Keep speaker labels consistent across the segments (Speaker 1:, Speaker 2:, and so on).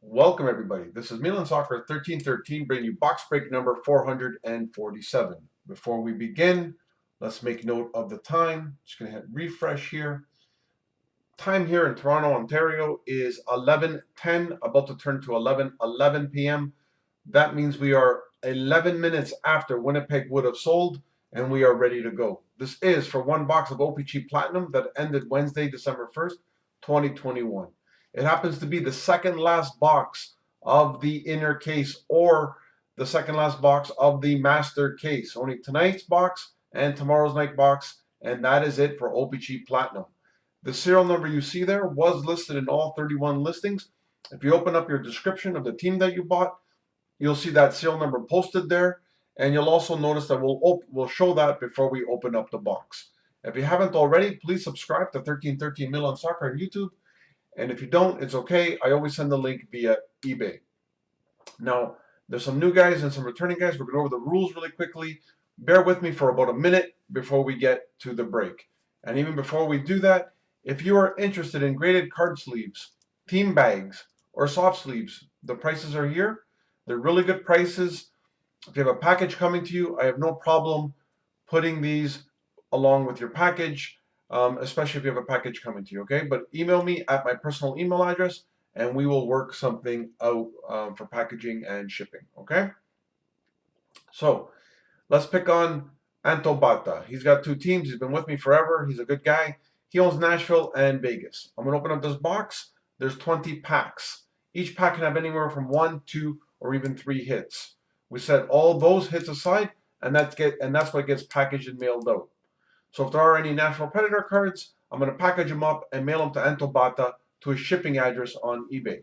Speaker 1: Welcome everybody. This is Milansoccer1313 bringing you box break number 447. Before we begin, let's make note of the time. Just going to hit refresh here. Time here in Toronto, Ontario is 11:10, about to turn to 11:11 p.m. That means we are 11 minutes after Winnipeg would have sold, and we are ready to go. This is for one box of O-Pee-Chee Platinum that ended Wednesday, December 1st, 2021. It happens to be the second last box of the inner case or the second last box of the master case. Only tonight's box and tomorrow's night box, and that is it for O-Pee-Chee Platinum. The serial number you see there was listed in all 31 listings. If you open up your description of the team that you bought, you'll see that serial number posted there, and you'll also notice that we'll show that before we open up the box. If you haven't already, please subscribe to 1313 Milan Soccer on YouTube. And if you don't, it's okay. I always send the link via eBay. Now, there's some new guys and some returning guys. We're going over the rules really quickly. Bear with me for about a minute before we get to the break. And even before we do that, if you are interested in graded card sleeves, team bags, or soft sleeves, the prices are here. They're really good prices. If you have a package coming to you, I have no problem putting these along with your package. Especially if you have a package coming to you, okay? But email me at my personal email address, and we will work something out for packaging and shipping, okay? So let's pick on Anto Bata. He's got two teams. He's been with me forever. He's a good guy. He owns Nashville and Vegas. I'm going to open up this box. There's 20 packs. Each pack can have anywhere from 1, 2, or even 3 hits. We set all those hits aside, and that's what gets packaged and mailed out. So if there are any National Predator cards, I'm going to package them up and mail them to Anto Bata to his shipping address on eBay.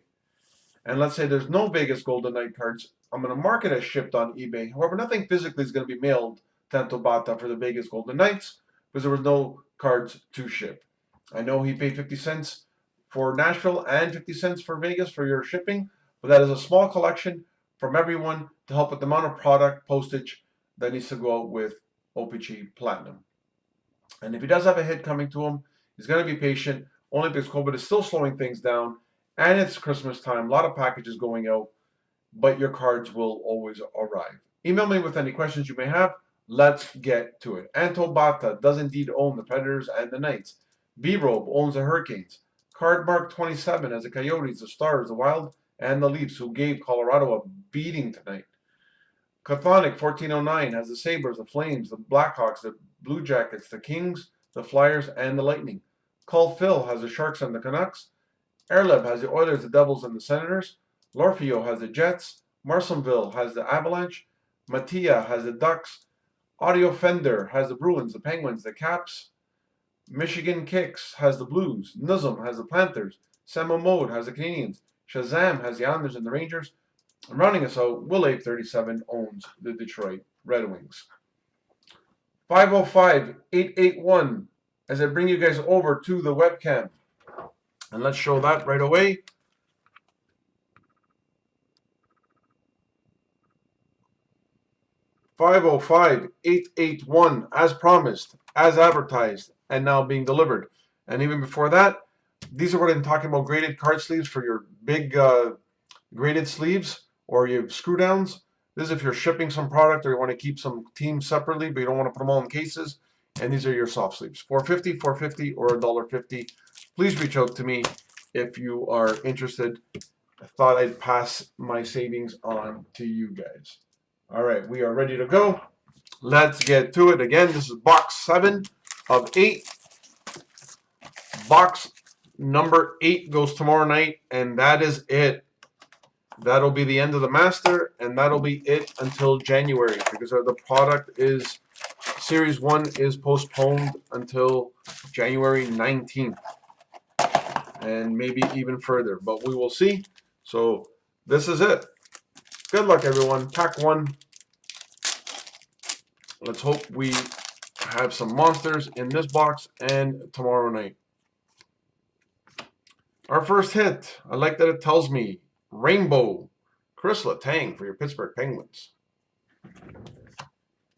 Speaker 1: And let's say there's no Vegas Golden Knight cards, I'm going to mark it as shipped on eBay. However, nothing physically is going to be mailed to Anto Bata for the Vegas Golden Knights because there was no cards to ship. I know he paid 50 cents for Nashville and 50 cents for Vegas for your shipping, but that is a small collection from everyone to help with the amount of product postage that needs to go out with O-Pee-Chee Platinum. And if he does have a hit coming to him, he's going to be patient, only because COVID is still slowing things down, and it's Christmas time, a lot of packages going out, but your cards will always arrive. Email me with any questions you may have. Let's get to it. Anto Bata does indeed own the Predators and the Knights. B-Robe owns the Hurricanes. Cardmark 27 has the Coyotes, the Stars, the Wild, and the Leafs, who gave Colorado a beating tonight. Chthonic 1409 has the Sabres, the Flames, the Blackhawks, the Blue Jackets, the Kings, the Flyers, and the Lightning. Call Phil has the Sharks and the Canucks. Airlev has the Oilers, the Devils, and the Senators. Lorfio has the Jets. Marsonville has the Avalanche. Mattia has the Ducks. Audio Fender has the Bruins, the Penguins, the Caps. Michigan Kicks has the Blues. Nuzum has the Panthers. Samo Mode has the Canadiens. Shazam has the Islanders and the Rangers. And rounding us out, Will Ape 37 owns the Detroit Red Wings. 505-881 as I bring you guys over to the webcam. And let's show that right away. $505-881 as promised, as advertised, and now being delivered. And even before that, these are what I'm talking about, graded card sleeves for your big graded sleeves or you have screw downs. This is if you're shipping some product or you want to keep some teams separately, but you don't want to put them all in cases. And these are your soft sleeves, $4.50, $4.50, or $1.50. Please reach out to me if you are interested. I thought I'd pass my savings on to you guys. All right, we are ready to go. Let's get to it. Again, this is box 7 of 8. Box number 8 goes tomorrow night, and that is it. That'll be the end of the master, and that'll be it until January because the product is Series 1 is postponed until January 19th and maybe even further, but we will see. So this is it. Good luck, everyone. Pack 1. Let's hope we have some monsters in this box and tomorrow night. Our first hit, I like that it tells me Rainbow, Chris Letang for your Pittsburgh Penguins.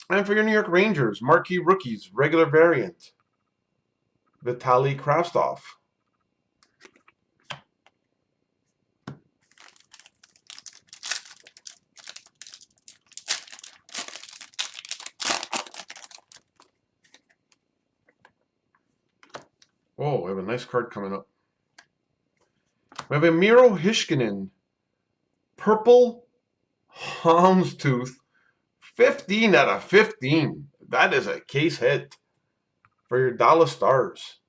Speaker 1: And for your New York Rangers, Marquee Rookies, regular variant, Vitaly Kravtsov. Oh, we have a nice card coming up. We have a Miro Heiskanen Purple Houndstooth 15 out of 15. That is a case hit for your Dallas Stars.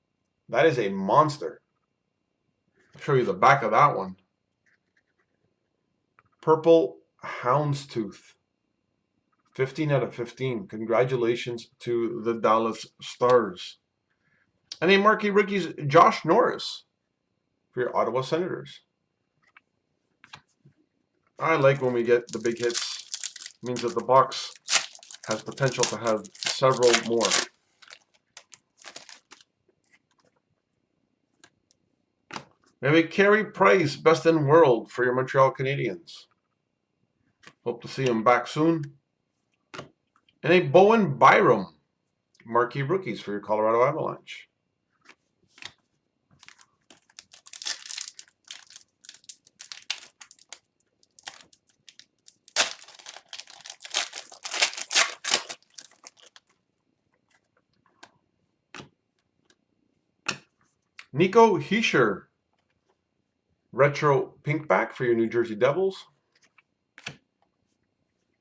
Speaker 1: That is a monster. I'll show you the back of that one. Purple Houndstooth. 15 out of 15. Congratulations to the Dallas Stars. And a marquee rookies, Josh Norris for your Ottawa Senators. I like when we get the big hits. It means that the box has potential to have several more. We have a Carey Price, Best in World for your Montreal Canadiens. Hope to see him back soon. And a Bowen Byram, marquee rookies for your Colorado Avalanche. Nico Hischier, retro pinkback for your New Jersey Devils.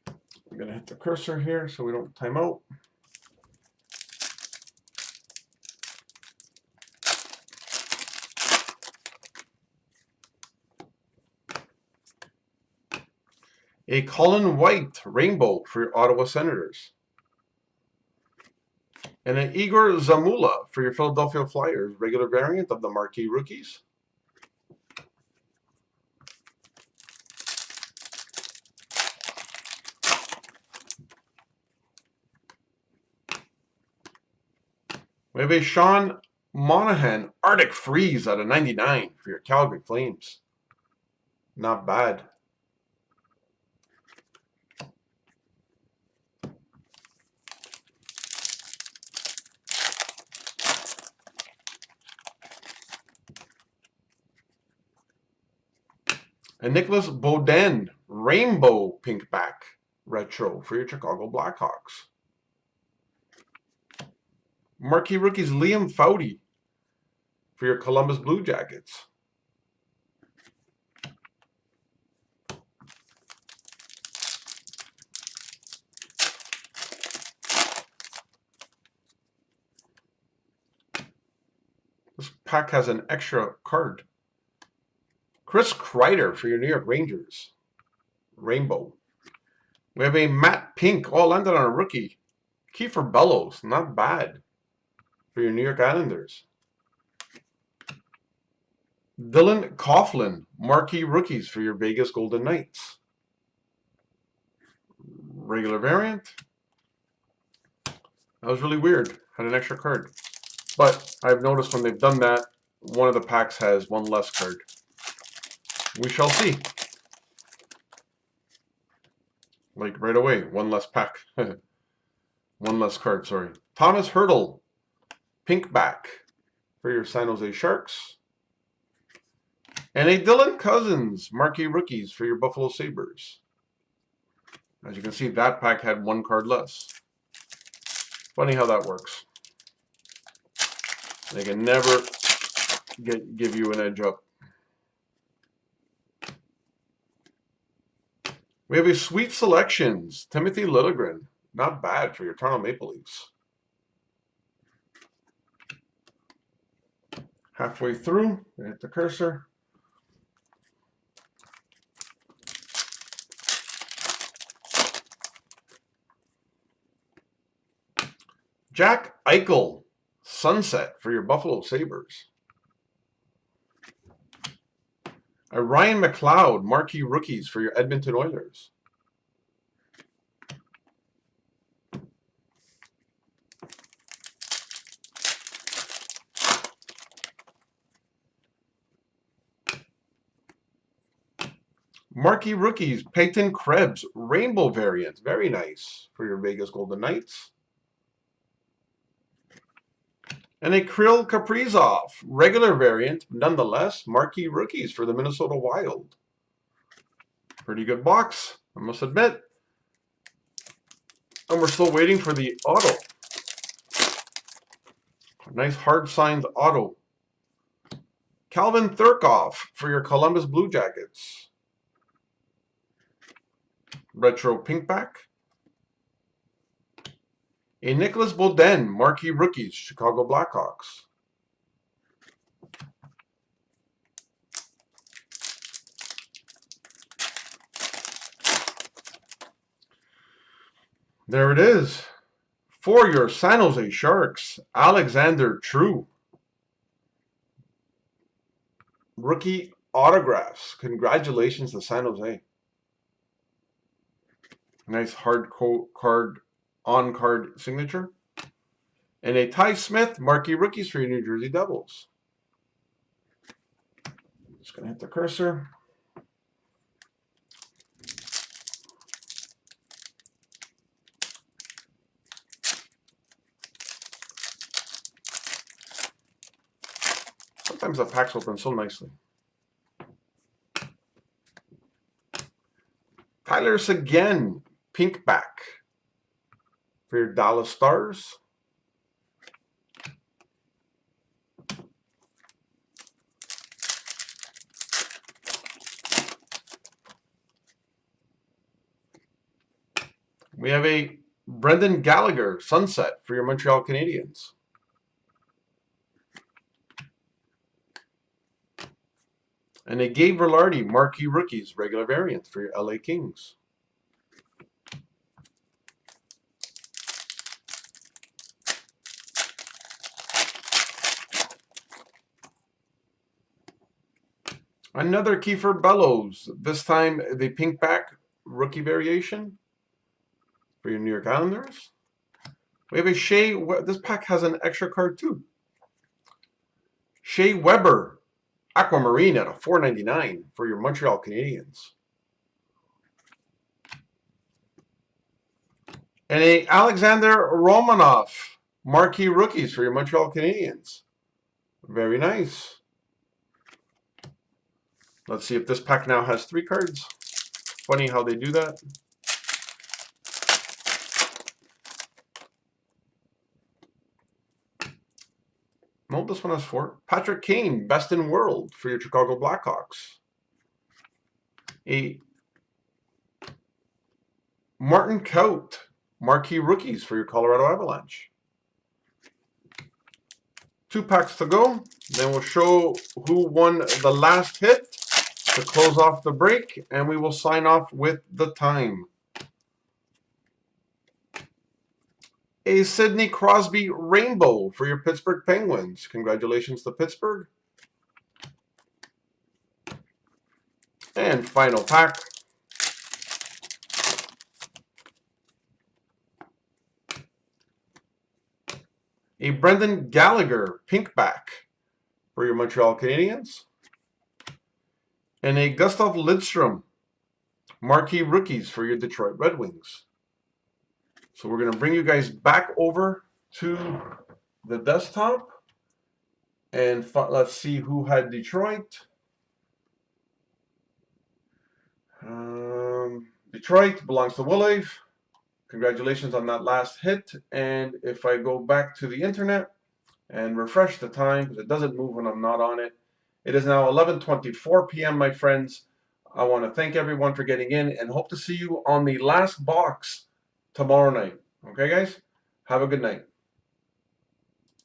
Speaker 1: I'm going to hit the cursor here so we don't time out. A Colin White rainbow for your Ottawa Senators. And an Igor Zamula for your Philadelphia Flyers, regular variant of the marquee rookies. We have a Sean Monahan Arctic Freeze out of 99 for your Calgary Flames. Not bad. And Nicholas Beaudin Rainbow Pinkback Retro for your Chicago Blackhawks. Marquee rookies Liam Foudy for your Columbus Blue Jackets. This pack has an extra card. Chris Kreider for your New York Rangers. Rainbow. We have a matte pink. Oh, landed on a rookie. Kiefer Bellows. Not bad for your New York Islanders. Dylan Coughlin. Marquee rookies for your Vegas Golden Knights. Regular variant. That was really weird. Had an extra card. But I've noticed when they've done that, one of the packs has one less card. We shall see. Like right away, one less pack. One less card, sorry. Thomas Hertl, pinkback for your San Jose Sharks. And a Dylan Cousins, marquee rookies for your Buffalo Sabres. As you can see, that pack had one card less. Funny how that works. They can never give you an edge up. We have a Sweet Selections, Timothy Liljegren. Not bad for your Toronto Maple Leafs. Halfway through, hit the cursor. Jack Eichel, Sunset for your Buffalo Sabres. A Ryan McLeod, marquee rookies for your Edmonton Oilers. Marquee rookies, Peyton Krebs, rainbow variant. Very nice for your Vegas Golden Knights. And a Kirill Kaprizov, regular variant, nonetheless, marquee rookies for the Minnesota Wild. Pretty good box, I must admit. And we're still waiting for the auto. Nice hard signed auto Calvin Thurkoff for your Columbus Blue Jackets. Retro Pinkback. A Nicholas Beaudin, Marquee Rookies, Chicago Blackhawks. There it is. For your San Jose Sharks, Alexander True. Rookie autographs. Congratulations to San Jose. Nice hard card, on-card signature. And a Ty Smith, Marquee Rookies for your New Jersey Devils. Just going to hit the cursor. Sometimes the packs open so nicely. Tyler Seguin, Pinkback for your Dallas Stars. We have a Brendan Gallagher, Sunset for your Montreal Canadiens. And a Gabe Velarde, Marquee Rookies, regular variant for your LA Kings. Another Kiefer Bellows, this time the Pinkback rookie variation for your New York Islanders. We have a Shea, this pack has an extra card too. Shea Weber, Aquamarine at a $4.99 for your Montreal Canadiens. And a Alexander Romanov, Marquee Rookies for your Montreal Canadiens. Very nice. Let's see if this pack now has 3 cards. Funny how they do that. No, this one has 4. Patrick Kane, Best in World for your Chicago Blackhawks. A Martin Kaut, Marquee Rookies for your Colorado Avalanche. 2 packs to go. Then we'll show who won the last hit to close off the break, and we will sign off with the time. A Sidney Crosby Rainbow for your Pittsburgh Penguins. Congratulations to Pittsburgh. And final pack. A Brendan Gallagher Pinkback for your Montreal Canadiens. And a Gustav Lidstrom Marquee Rookies for your Detroit Red Wings. So we're going to bring you guys back over to the desktop. And let's see who had Detroit. Detroit belongs to Willave. Congratulations on that last hit. And if I go back to the internet and refresh the time, because it doesn't move when I'm not on it, it is now 11:24 p.m., my friends. I want to thank everyone for getting in and hope to see you on the last box tomorrow night. Okay, guys? Have a good night.